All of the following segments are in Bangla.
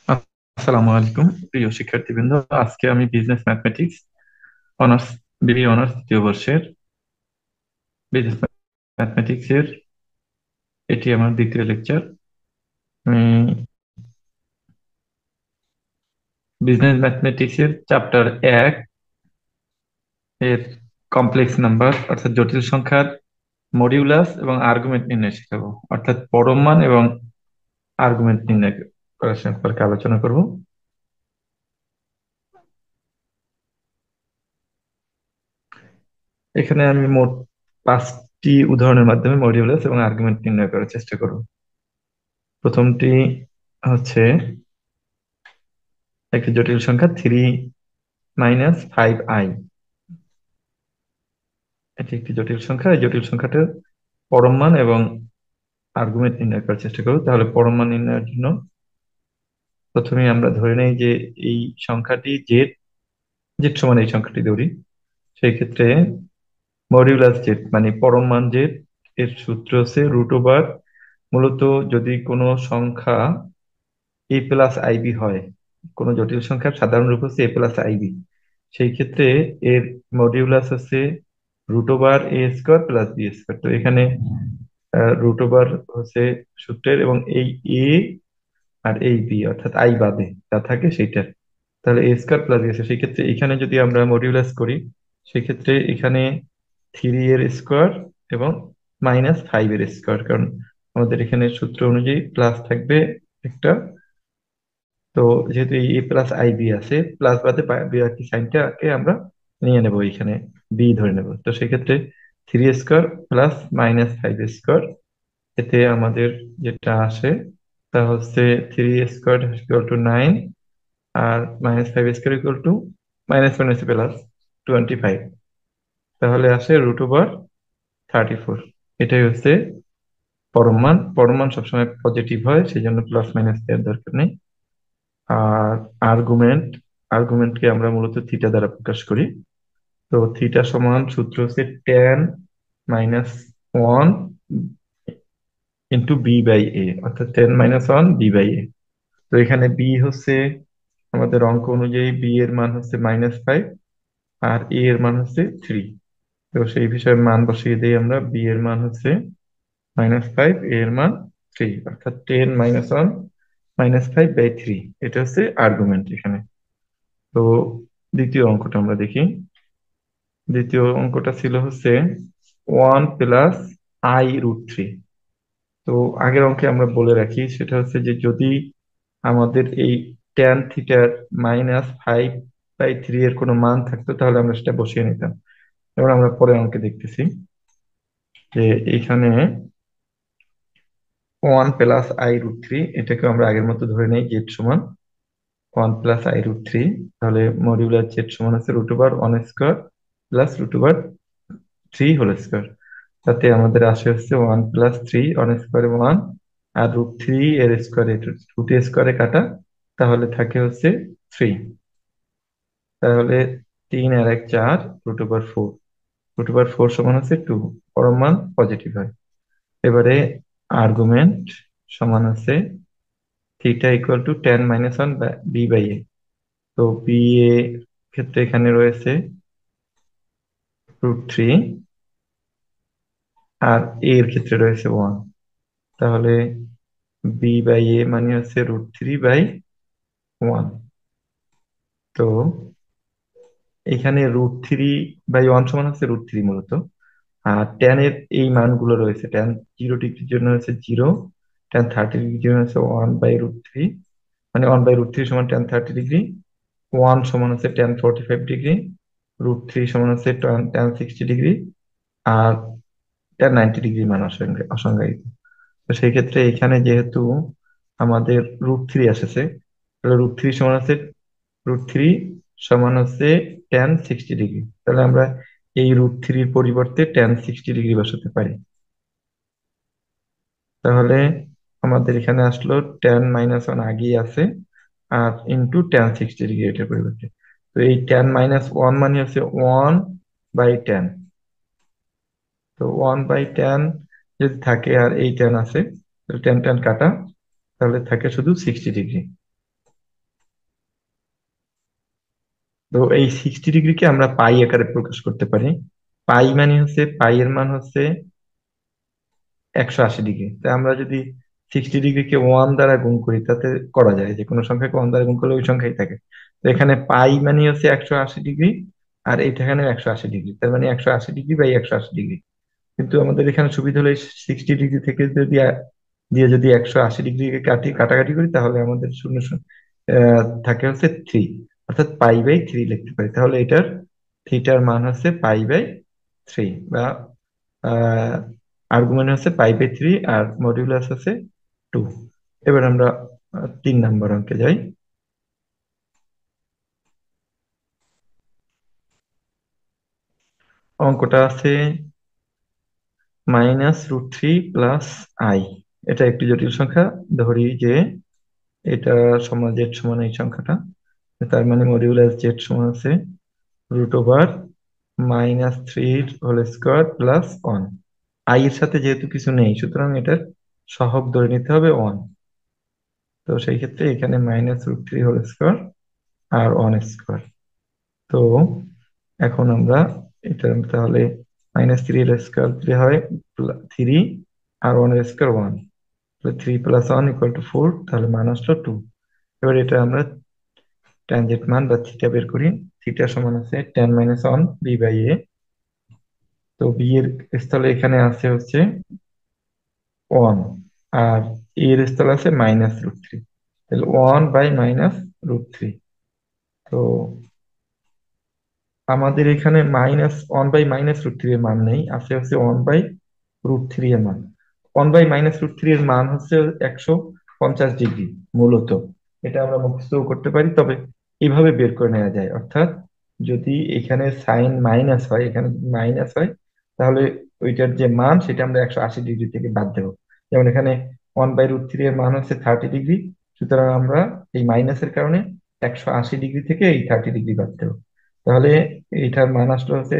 আসসালামু আলাইকুম প্রিয় শিক্ষার্থীবৃন্দ। আজকে আমি বিজনেস ম্যাথমেটিক্স অনার্স বিবি অনার্স দ্বিতীয় বর্ষের বিজনেস ম্যাথমেটিক্স এর এটি আমার দ্বিতীয় লেকচার। আমি বিজনেস ম্যাথমেটিক্স এর চ্যাপ্টার 1 এর কমপ্লেক্স নাম্বার অর্থাৎ জটিল সংখ্যার মডিউলাস এবং আর্গুমেন্ট নির্ণয় শেখাবো, অর্থাৎ পরম মান এবং আর্গুমেন্ট নির্ণয় করার সম্পর্কে আলোচনা করব। এখানে আমি মোট 5টি উদাহরণের মাধ্যমে মডিউলাস এবং আর্গুমেন্ট নির্ণয় করার চেষ্টা করব। প্রথমটি হচ্ছে একটি জটিল সংখ্যা 3 - 5i। এটি একটি জটিল সংখ্যা। এই জটিল সংখ্যাটার পরম মান এবং আর্গুমেন্ট নির্ণয় করার চেষ্টা করব। তাহলে পরম মান নির্ণয়ের জন্য প্রথমে আমরা ধরে নেই যে এই সংখ্যাটি জেড, জেড সমান এই সংখ্যাটি ধরি। সেই ক্ষেত্রে মডিউলাস জেড মানে পরম মান জেড এর সূত্র হচ্ছে রুট ওভার, মূলত যদি কোনো সংখ্যা এ প্লাস আইবি হয়, কোনো জটিল সংখ্যার সাধারণ রূপ হচ্ছে এ প্লাস আইবি, সেই ক্ষেত্রে এর মডিউলাস হচ্ছে root over a square plus B square. তো এখানে রুট ওভার হচ্ছে সূত্রের, এবং এই এ আর এই বি অর্থাৎ আই বাদে যা থাকে সেইটা, তাহলে এ স্কোয়ার প্লাস বি স্কোয়ার। সেই ক্ষেত্রে এখানে যদি আমরা মডিউলাস করি, সেক্ষেত্রে এখানে 3 এর স্কোয়ার এবং -5 এর স্কোয়ার, কারণ আমাদের এখানে সূত্র অনুযায়ী প্লাস থাকবে একটা। তো যেহেতু এই এ প্লাস আই বি আছে, প্লাস বাদে বাকি সাইনটাকে আমরা নিয়ে নেব, এখানে বি ধরে নেব। তো সেক্ষেত্রে 3 স্কোয়ার প্লাস -5 স্কোয়ার, এতে আমাদের যেটা আসে তা হচ্ছে 3 স্কোয়ার = 9, আর -5 স্কোয়ার = -প্লাস 25, তাহলে আসে √/34। এটাই হচ্ছে পরম মান। পরম মান সবসময় পজিটিভ হয়, সেই জন্য প্লাস মাইনাস দেওয়ার দরকার নেই। আর আর্গুমেন্ট, আর্গুমেন্টকে আমরা মূলত থিটা দ্বারা প্রকাশ করি। তো থিটা সমান সূত্র হচ্ছে tan -1 × b/a, অর্থাৎ tan-1 b/a। তো এখানে বি হচ্ছে আমাদের অঙ্ক অনুযায়ী বি এর মান হচ্ছে -5, আর এ এর মান হচ্ছে 3। তো সেই বিষয়ে মান বসিয়ে দিই আমরা। বি এর মান হচ্ছে -5, এ এর মান 3, অর্থাৎ tan-1 - 5/3। এটা হচ্ছে আর্গুমেন্ট এখানে। তো দ্বিতীয় অঙ্কটা আমরা দেখি। দ্বিতীয় অঙ্কটা ছিল হচ্ছে 1 + i√3। তো আগের অঙ্কে আমরা বলে রাখি, সেটা হচ্ছে যে যদি আমাদের এই ট্যান থিটার -5/3 এর কোনো মান থাকতো, তাহলে আমরা সেটা বসিয়ে নিতাম। এবার আমরা পরের অঙ্কে দেখতেছি যে এখানে 1 + i√3, এটাকে আমরা আগের মতো ধরে নেই জেড সমান 1 + i√3। তাহলে মডিউলার জেড সমান হচ্ছে √1² প্লাস √3 হোল স্কোয়ার। তাতে আমাদের আসে হচ্ছে 1 + 3, 1² 1, আর √3 এর স্কোয়ারে রুট স্কোয়ারে কাটা, তাহলে থাকে হচ্ছে 3। তাহলে 3 আর 1 4, √/4। √/4 সমান হচ্ছে 2, পরম মান পজিটিভ হয়। এবারে আর্গুমেন্ট সমান হচ্ছে θ = tan-1 b/a। তো বি এ ক্ষেত্রে এখানে রয়েছে √3, আর এ এর ক্ষেত্রে রয়েছে 1। তাহলে b/a মানে হচ্ছে √3/1। তো এখানে √3/1 সমান হচ্ছে √3 মূলত। আর ট্যান এর এই মানগুলো রয়েছে, ট্যান 0 ডিগ্রির জন্য হচ্ছে 0, ট্যান 30 ডিগ্রির জন্য হচ্ছে 1/√3, মানে 1/√3 সমান tan 30 ডিগ্রি, 1 সমান হচ্ছে tan 45 ডিগ্রি, √3 সমান হচ্ছে tan 60 ডিগ্রি, আর tan 90 ডিগ্রি মান অসংজ্ঞায়িত। তো সেই ক্ষেত্রে এখানে যেহেতু আমাদের √3 এসেছে, তাহলে √3 সমান হচ্ছে tan 60 ডিগ্রি। তাহলে আমরা এই √3-র পরিবর্তে tan 60 ডিগ্রি বসাতে পারি। তাহলে আমাদের এখানে আসলো tan-1 আগেই আছে, আর ইন্টু tan 60 ডিগ্রি এটার পরিবর্তে। তো এই tan-1 মানে হচ্ছে 1/tan। তো 1/tan যদি থাকে আর এই tan আছে, তাহলে tan tan কাটা, তাহলে থাকে শুধু 60 ডিগ্রি। তো এই 60 ডিগ্রিকে আমরা পাই আকারে প্রকাশ করতে পারি। পাই মানে হচ্ছে, পাই এর মান হচ্ছে 180 ডিগ্রি। তাই আমরা যদি 60 ডিগ্রিকে 1 দ্বারা গুণ করি, তাতে করা যায়, যে কোনো সংখ্যাকে 1 দ্বারা গুণ করলে ওই সংখ্যাই থাকে। তো এখানে পাই মানে হচ্ছে 180 ডিগ্রি, আর এইটা এখানে 180 ডিগ্রি, তার মানে 180 ডিগ্রি বাই 180 ডিগ্রি। কিন্তু আমাদের এখানে সুবিধা হলো 60 ডিগ্রি থেকে যদি দিয়ে যদি 180 ডিগ্রিকে কাটাকাটি করি, তাহলে আমাদের শূন্য থাকে হচ্ছে 3, অর্থাৎ পাই/3 লিখতে পারি। তাহলে এটার থিটার মান হচ্ছে পাই/3, বা আর্গুমেন্ট হচ্ছে পাই/3, আর মডিউলাস হচ্ছে 2। এবার আমরা 3 নম্বর অঙ্কে যাই। অঙ্কটা আছে -√3 + i। এটা একটি জটিল সংখ্যা। ধরি যে এটা সমান জেড সমান এই সংখ্যাটা, তার মানে মডিউলাস জেড সমান আছে √3 হোল স্কোয়ার প্লাস 1। আই এর সাথে যেহেতু কিছু নেই, সুতরাং এটার সহগ ধরে নিতে হবে 1। তো সেই ক্ষেত্রে এখানে -√3 হোল স্কোয়ার আর 1 স্কোয়ার। তো এখন আমরা এটা তাহলে -3 এর স্কোয়ার দিলে হয় 3, আর 1 এর স্কোয়ার 1, 3 + 1 = 4, তাহলে মান আসলো 2। এবার এটা আমরা ট্যানজেন্ট মান বা থিটা বের করি। থিটা সমান আছে tan-1 b/a। তো বি এর স্থলে এখানে আছে হচ্ছে 1, আর এ এর স্থলে আছে -√3, তাহলে 1/-√3। তো আমাদের এখানে -1/-√3 এর মান নেই, আছে হচ্ছে 1/√3 এর মান। 1/-√3 এর মান হচ্ছে 150 ডিগ্রি মূলত। এটা আমরা মুখস্থ করতে পারি, তবে এইভাবে বের করে নেওয়া যায়। অর্থাৎ যদি এখানে সাইন মাইনাস হয়, এখানে যদি মাইনাস হয়, তাহলে ওইটার যে মান সেটা আমরা 180 ডিগ্রি থেকে বাদ দেবো। যেমন এখানে 1/√3 এর মান হচ্ছে 30 ডিগ্রি, সুতরাং আমরা এই মাইনাসের কারণে 180 ডিগ্রি থেকে এই 30 ডিগ্রি বাদ দেবো। তাহলে এইটার মান আসলো হচ্ছে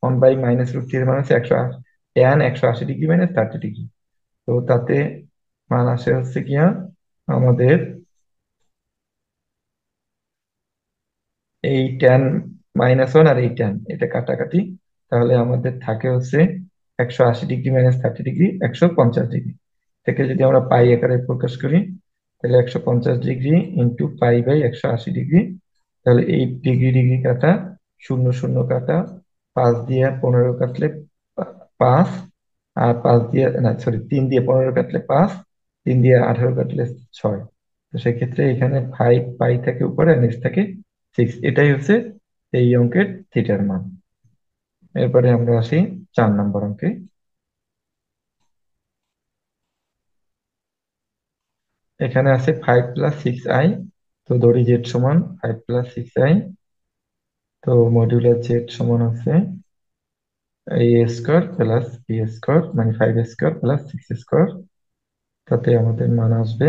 1/-√3 এর মান হচ্ছে 180 ডিগ্রি - 30 ডিগ্রি। তো তাতে মান আসে হচ্ছে কিনা আমাদের এই tan-1 আর এই tan এটা কাটাকাটি, তাহলে আমাদের থাকে হচ্ছে 180 ডিগ্রি - 30 ডিগ্রি 150 ডিগ্রি। থেকে যদি আমরা পাই আকারে প্রকাশ করি, তাহলে 150 ডিগ্রি ইন্টু পাই/180 ডিগ্রি। তাহলে এই ডিগ্রি ডিগ্রি কাটা, শূন্য শূন্য কাটা, 5 দিয়ে 15 কাটলে 5, আর 5 দিয়ে না সরি 3 দিয়ে 15 কাটলে 5, 3 দিয়ে 18 কাটলে 6। তো সেক্ষেত্রে এখানে 5 পাই থাকে উপরে আর নিচ থাকে 6। এটাই হচ্ছে এই অঙ্কের থিটার মান। এরপরে আমরা আসি 4 নম্বর অঙ্কে। এখানে আছে 5 + 6i। তো ধরি জেড সমান 5 + 6i। তো মডিউলার জেড সমান হচ্ছে a² + b² মানে 5² + 6²। তাতে আমাদের মান আসবে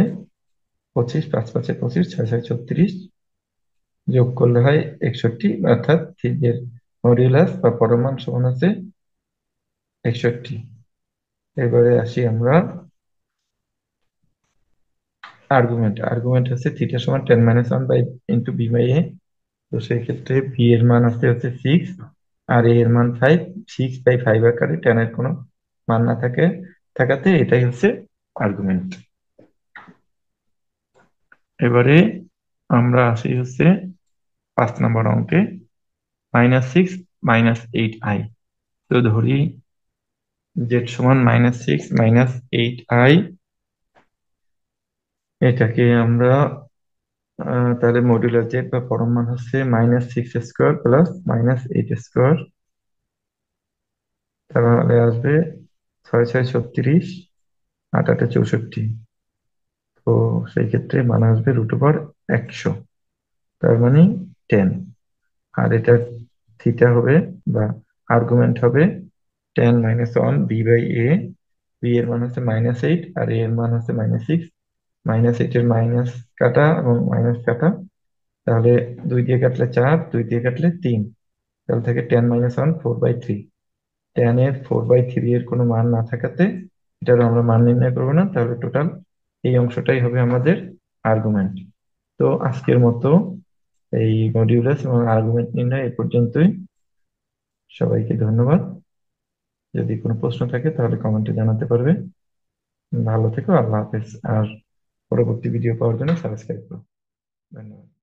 25, 5 × 5 = 25, 6 × 6 = 36, যোগ করলে হয় 61, অর্থাৎ থিটার মডিউলাস বা পরমাণ সমান আছে 61। এবারে আসি আমরা আর্গুমেন্ট হচ্ছে থিটা সমান tan-1/b/a। তো সেই ক্ষেত্রে বি এর মান আসতে হচ্ছে 6, আর এ এর মান 5। 6/5 আকারে tan এর কোনো মান না থাকাতে এটাই হচ্ছে আর্গুমেন্ট। এবারে আমরা আসি হচ্ছে 5 নম্বর অঙ্কে, -6 - 8i। তো ধরি জেড সমান -6 - 8i। এটাকে আমরা তাহলে মডুলার জেড বা পরম মান হচ্ছে -6² + -8²। তাহলে আসবে 6 × 6 = 36, 8 × 8 = 64। তো সেই ক্ষেত্রে মান আসবে √100, তার মানে 10। আর এটা থিটা হবে বা আর্গুমেন্ট হবে tan-1 b/a। এর মান হচ্ছে -8, আর a এর মান হচ্ছে -6। -8 এর মাইনাস কাটা এবং মাইনাস কাটা, তাহলে 2 দিয়ে কাটলে 4, 2 দিয়ে কাটলে 3, তাহলে থাকে tan-1 4/3। tan এর 4/3 এর কোনো মান না থাকাতে এটার আমরা মান নির্ণয় করবো না, তাহলে টোটাল এই অংশটাই হবে আমাদের আর্গুমেন্ট। তো আজকের মতো এই মডিউলাস এবং আর্গুমেন্ট নির্ণয় এ পর্যন্তই। সবাইকে ধন্যবাদ। যদি কোনো প্রশ্ন থাকে তাহলে কমেন্টে জানাতে পারবে। ভালো থেকো, আল্লাহ হাফেজ। আর পরবর্তী ভিডিও পাওয়ার জন্য সাবস্ক্রাইব করো। ধন্যবাদ।